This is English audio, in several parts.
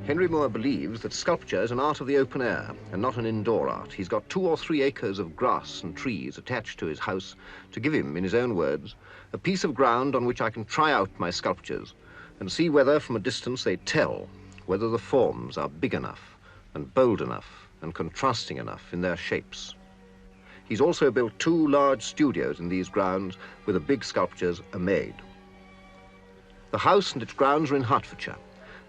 Henry Moore believes that sculpture is an art of the open air and not an indoor art. He's got 2 or 3 acres of grass and trees attached to his house to give him, in his own words, a piece of ground on which I can try out my sculptures and see whether from a distance they tell, whether the forms are big enough and bold enough and contrasting enough in their shapes. He's also built 2 large studios in these grounds where the big sculptures are made. The house and its grounds are in Hertfordshire,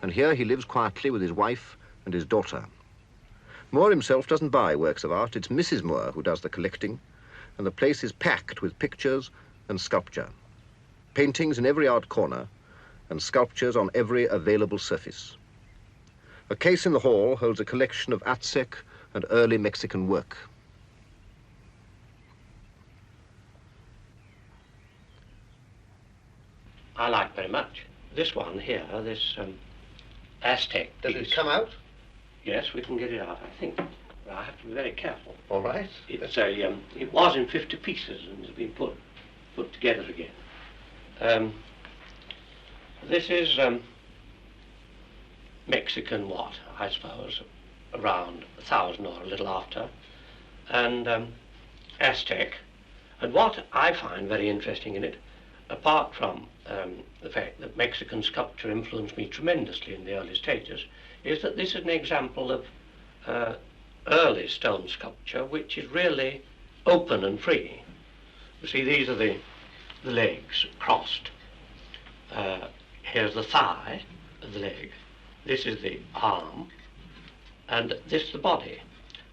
and here he lives quietly with his wife and his daughter. Moore himself doesn't buy works of art. It's Mrs. Moore who does the collecting, and the place is packed with pictures and sculpture. Paintings in every art corner and sculptures on every available surface. A case in the hall holds a collection of Aztec and early Mexican work. I like very much. This one here, this Aztec piece. Does it come out? Yes, we can get it out, I think. But I have to be very careful. All right. It's it was in 50 pieces and has been put together again. This is Mexican what, I suppose, around 1000 or a little after, and Aztec. And what I find very interesting in it, apart from the fact that Mexican sculpture influenced me tremendously in the early stages, is that this is an example of early stone sculpture which is really open and free. You see, these are the legs crossed. Here's the thigh of the leg. This is the arm, and this is the body.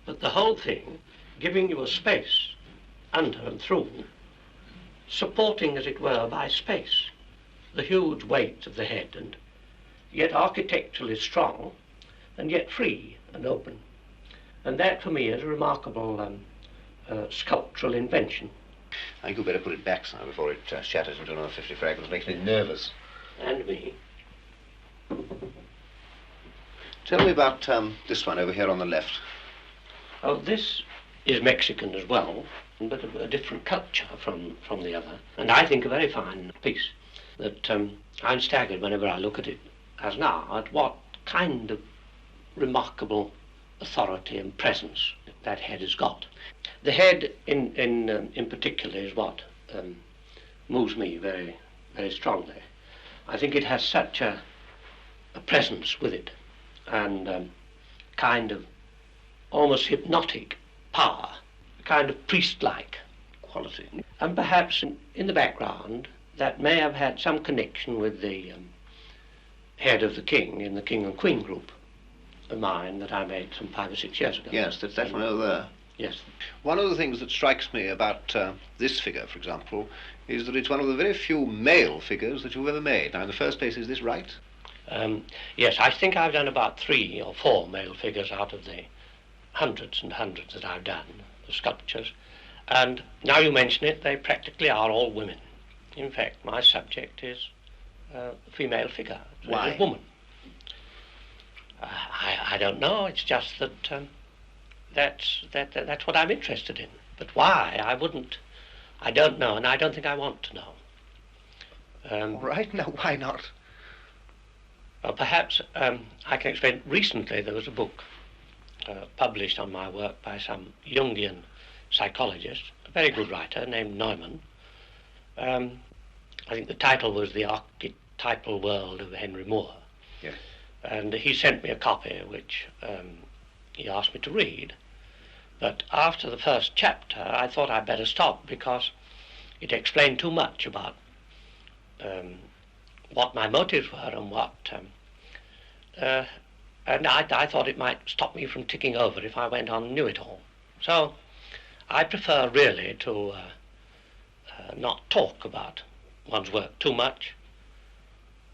But the whole thing giving you a space under and through, supporting, as it were, by space, the huge weight of the head, and yet architecturally strong, and yet free and open. And that, for me, is a remarkable sculptural invention. I think you'd better put it back now before it shatters into another 50 fragments. Makes me nervous. And me. Tell me about this one over here on the left. Oh, this is Mexican as well, but a different culture from the other. And I think a very fine piece that I'm staggered whenever I look at it, as now, at what kind of remarkable authority and presence that head has got. The head in particular is what moves me very, very strongly. I think it has such a presence with it, and kind of almost hypnotic power, a kind of priest-like quality. And perhaps in the background that may have had some connection with the head of the king in the King and Queen group of mine that I made some 5 or 6 years ago. Yes, that's that one over there. Yes. One of the things that strikes me about this figure, for example, is that it's one of the very few male figures that you've ever made. Now, in the first place, is this right? Yes, I think I've done about 3 or 4 male figures out of the hundreds and hundreds that I've done, the sculptures. And now you mention it, they practically are all women. In fact, my subject is a female figure. Why? A woman. I don't know, it's just that that's what I'm interested in. But why, I don't know, and I don't think I want to know. All right, now why not? Well, perhaps I can explain. Recently there was a book published on my work by some Jungian psychologist, a very good writer named Neumann. I think the title was The Archetypal World of Henry Moore. Yes. And he sent me a copy, which he asked me to read. But after the first chapter, I thought I'd better stop because it explained too much about what my motives were and what... and I thought it might stop me from ticking over if I went on and knew it all. So I prefer really to not talk about one's work too much,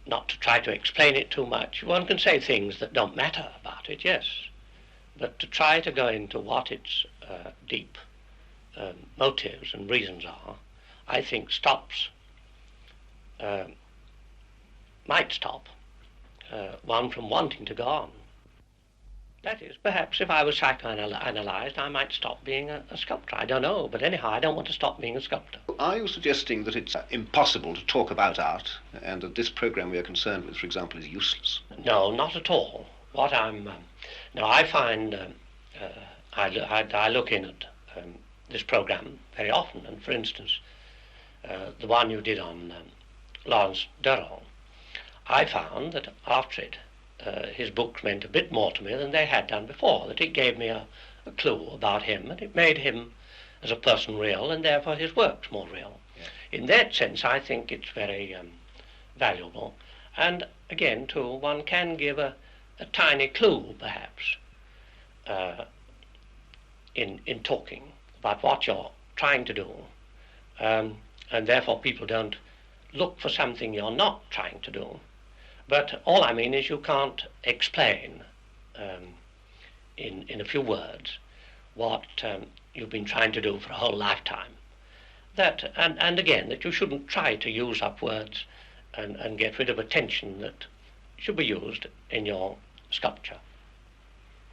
not to try to explain it too much. One can say things that don't matter about it, yes, but to try to go into what its deep motives and reasons are, I think might stop one from wanting to go on. That is, perhaps if I was psychoanalyzed, I might stop being a sculptor. I don't know, but anyhow, I don't want to stop being a sculptor. Are you suggesting that it's impossible to talk about art, and that this program we are concerned with, for example, is useless? No, not at all. what I'm now I find I look in at this program very often, and for instance, the one you did on Lawrence Durrell, I found that after it, his books meant a bit more to me than they had done before, that it gave me a clue about him, and it made him as a person real, and therefore his works more real. Yeah. In that sense, I think it's very valuable. And again, too, one can give a tiny clue, perhaps, in talking about what you're trying to do, and therefore people don't look for something you're not trying to do. But all I mean is you can't explain in a few words what you've been trying to do for a whole lifetime. That, and again, that you shouldn't try to use up words and get rid of attention that should be used in your sculpture.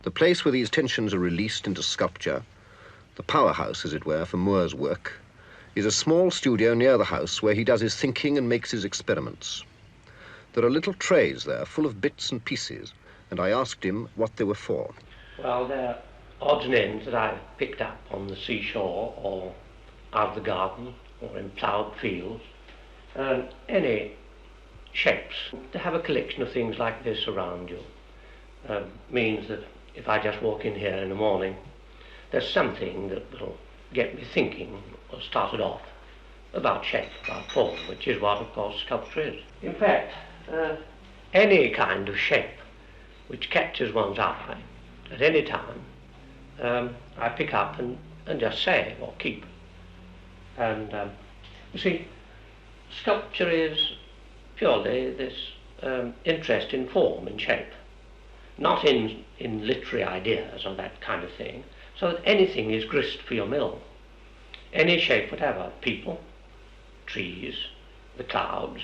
The place where these tensions are released into sculpture, the powerhouse, as it were, for Moore's work, is a small studio near the house where he does his thinking and makes his experiments. There are little trays there full of bits and pieces, and I asked him what they were for. Well, they're odds and ends that I've picked up on the seashore or out of the garden or in ploughed fields. Any shapes. To have a collection of things like this around you means that if I just walk in here in the morning, there's something that will get me thinking or started off about shape, about form, which is what, of course, sculpture is. In fact, any kind of shape which catches one's eye at any time, I pick up and just save or keep. And you see, sculpture is purely this interest in form and shape, not in literary ideas or that kind of thing, so that anything is grist for your mill. Any shape whatever, people, trees, the clouds,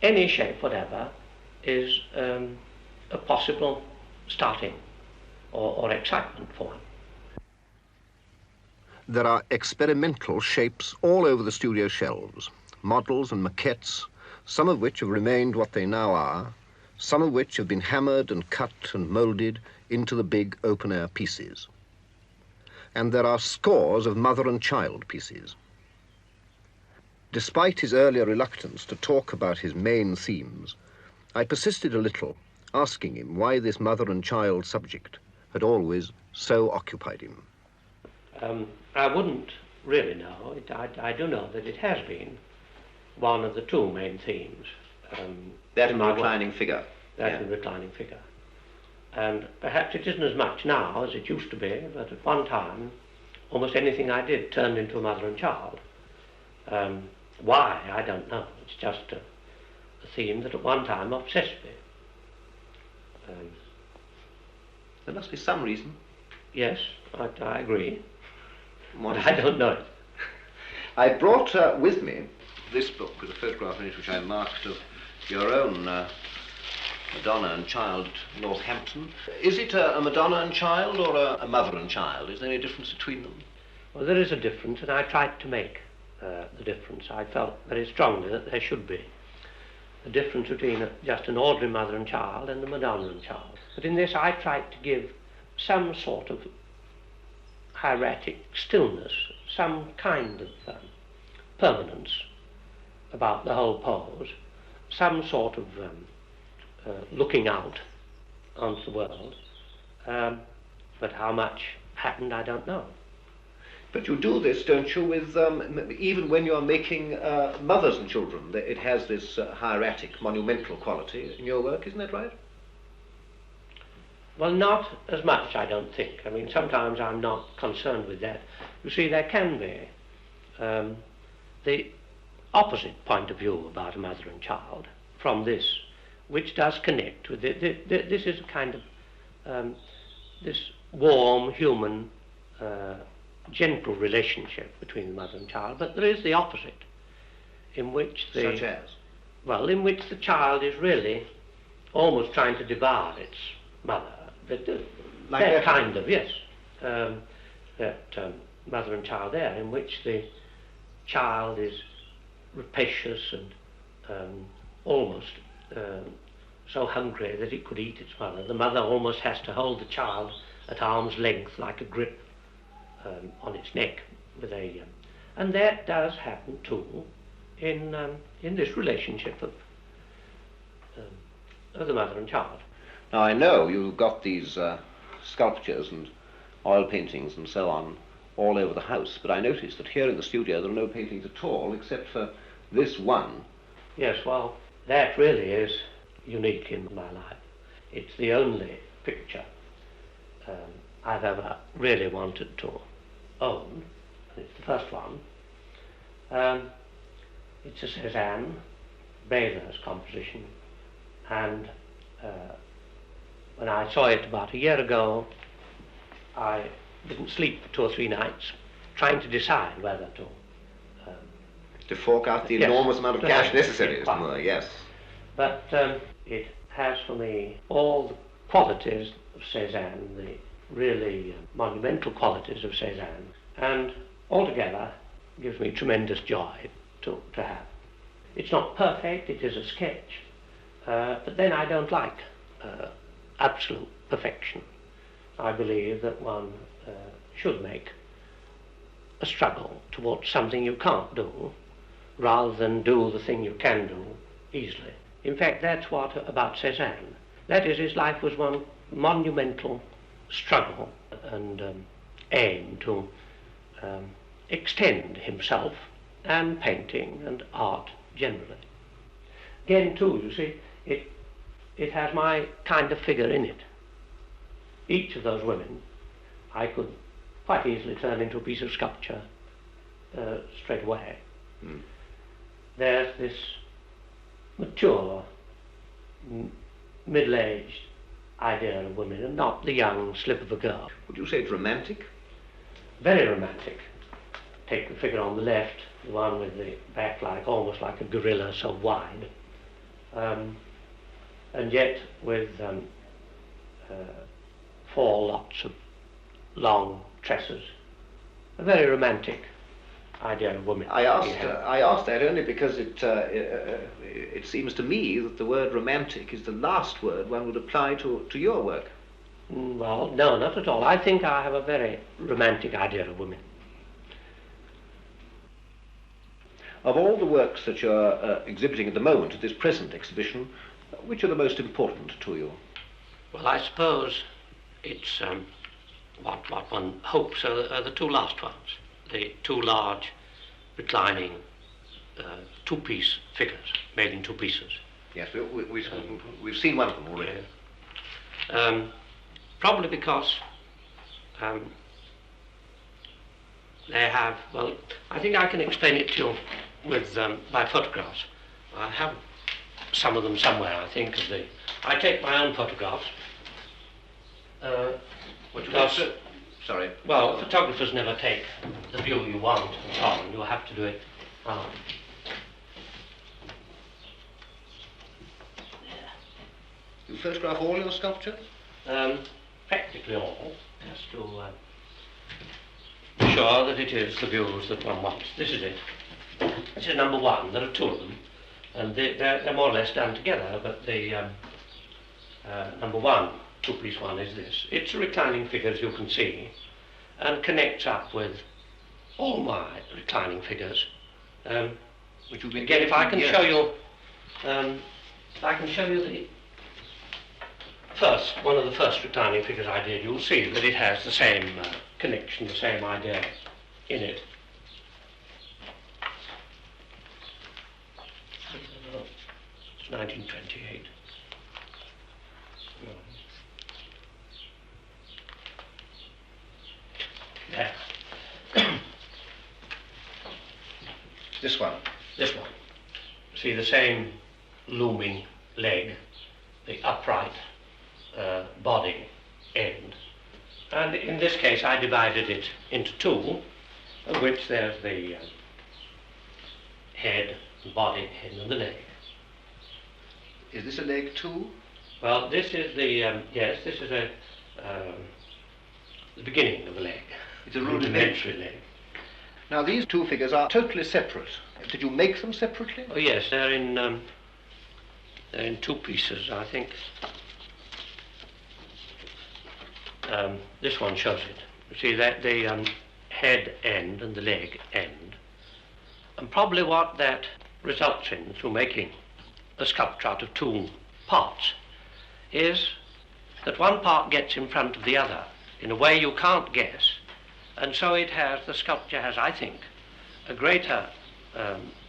any shape whatever is a possible starting or excitement for him. There are experimental shapes all over the studio shelves, models and maquettes, some of which have remained what they now are, some of which have been hammered and cut and moulded into the big open-air pieces. And there are scores of mother and child pieces. Despite his earlier reluctance to talk about his main themes, I persisted a little, asking him why this mother and child subject had always so occupied him. I wouldn't really know. I do know that it has been one of the two main themes. That and the reclining figure. That and the reclining figure. And perhaps it isn't as much now as it used to be, but at one time, almost anything I did turned into a mother and child. Why, I don't know. It's just a theme that at one time obsessed me. There must be some reason. Yes, I agree. What is I don't know it. I brought with me this book with a photograph in it which I marked of your own Madonna and Child at Northampton. Is it a Madonna and Child or a mother and child? Is there any difference between them? Well, there is a difference, and I tried to make the difference. I felt very strongly that there should be a difference between just an ordinary mother and child and the Madonna and Child. But in this I tried to give some sort of hieratic stillness, some kind of permanence about the whole pose, some sort of looking out onto the world, but how much happened I don't know. But you do this, don't you, with even when you're making mothers and children, it has this hieratic, monumental quality in your work, isn't that right? Well, not as much, I don't think. I mean, sometimes I'm not concerned with that. You see, there can be the opposite point of view about a mother and child from this, which does connect with it. This is a kind of this warm, human, gentle relationship between the mother and child, but there is the opposite, in which the... Such as? Well, in which the child is really almost trying to devour its mother. Like that kind of, yes. That mother and child there, in which the child is rapacious and almost so hungry that it could eat its mother. The mother almost has to hold the child at arm's length like a grip on its neck with a... and that does happen too in this relationship of the mother and child. Now, I know you've got these sculptures and oil paintings and so on all over the house, but I noticed that here in the studio there are no paintings at all except for this one. Yes, well, that really is unique in my life. It's the only picture I've ever really wanted to own. It's the first one. It's a Cézanne, Bathurst composition, and when I saw it about a year ago, I didn't sleep for 2 or 3 nights trying to decide whether to fork out the yes, enormous amount of cash necessary, quite. Yes. But it has for me all the qualities of Cézanne, the really monumental qualities of Cézanne, and altogether gives me tremendous joy to have. It's not perfect, it is a sketch, but then I don't like absolute perfection. I believe that one should make a struggle towards something you can't do, rather than do the thing you can do easily. In fact, that's what about Cézanne. That is, his life was one monumental struggle and aim to extend himself and painting and art generally. Again, too, you see, it has my kind of figure in it. Each of those women I could quite easily turn into a piece of sculpture straight away. Mm. There's this mature, middle-aged idea of women, and not the young slip of a girl. Would you say it's romantic? Very romantic. Take the figure on the left, the one with the back almost like a gorilla, so wide, and yet with 4 lots of long tresses. A very romantic idea of women. I asked that only because it seems to me that the word romantic is the last word one would apply to your work. Well, no, not at all. I think I have a very romantic idea of women. Of all the works that you're exhibiting at the moment at this present exhibition, which are the most important to you? Well, I suppose it's what one hopes are the 2 last ones. The 2 large, reclining, 2-piece figures, made in 2 pieces. Yes, we've seen one of them already. Yeah. Probably because they have, well, I think I can explain it to you with by photographs. I have some of them somewhere, I think, I take my own photographs. Sorry. Well, photographers never take the view you want and so on. You have to do it. You photograph all your sculptures? Practically all. Just to be sure that it is the views that one wants. This is it. This is number 1. There are 2 of them, and they're more or less done together. But the number 1. 2-piece one is this. It's a reclining figure, as you can see, and connects up with all my reclining figures. Which will be again, if I can show you, the first, one of the first reclining figures I did, you'll see that it has the same connection, the same idea in it. It's 1928. There. This one? This one. See the same looming leg, the upright body end. And in this case I divided it into 2, of which there's the head, the body, head and the leg. Is this a leg too? Well, this is the, yes, this is the beginning of the leg. It's a rudimentary leg. Now these 2 figures are totally separate. Did you make them separately? Oh yes, they're in They're in two pieces, I think. This one shows it. You see that the head end and the leg end. And probably what that results in through making a sculpture out of two parts is that one part gets in front of the other in a way you can't guess. And so the sculpture has, I think, a greater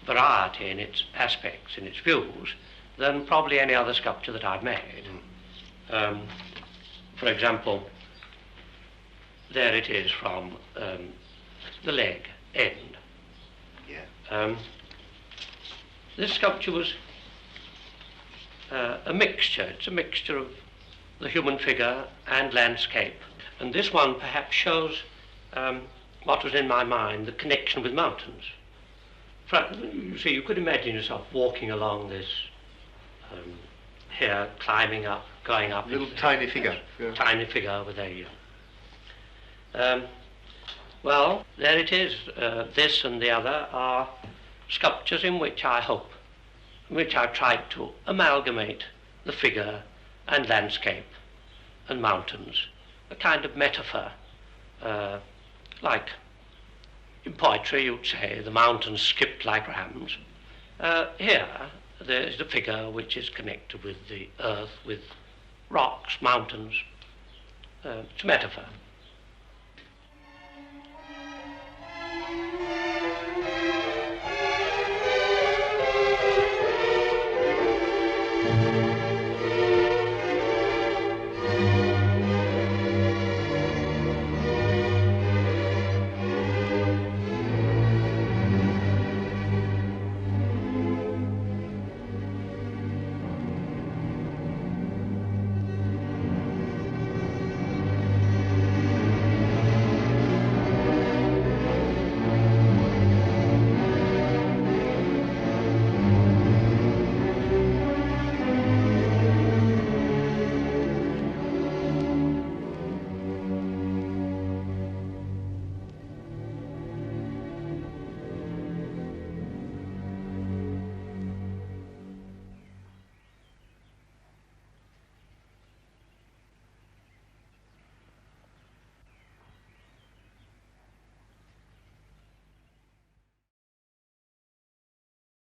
variety in its aspects, in its views, than probably any other sculpture that I've made. For example, there it is from the leg end. Yeah. This sculpture was a mixture. It's a mixture of the human figure and landscape. And this one perhaps shows what was in my mind, the connection with mountains. You see, you could imagine yourself walking along this here, climbing up, going up. Little tiny figure. Yeah. Tiny figure with a... well, there it is. This and the other are sculptures in which I tried to amalgamate the figure and landscape and mountains, a kind of metaphor, like in poetry you'd say the mountains skipped like rams. Here there is a figure which is connected with the earth, with rocks, mountains. It's a metaphor.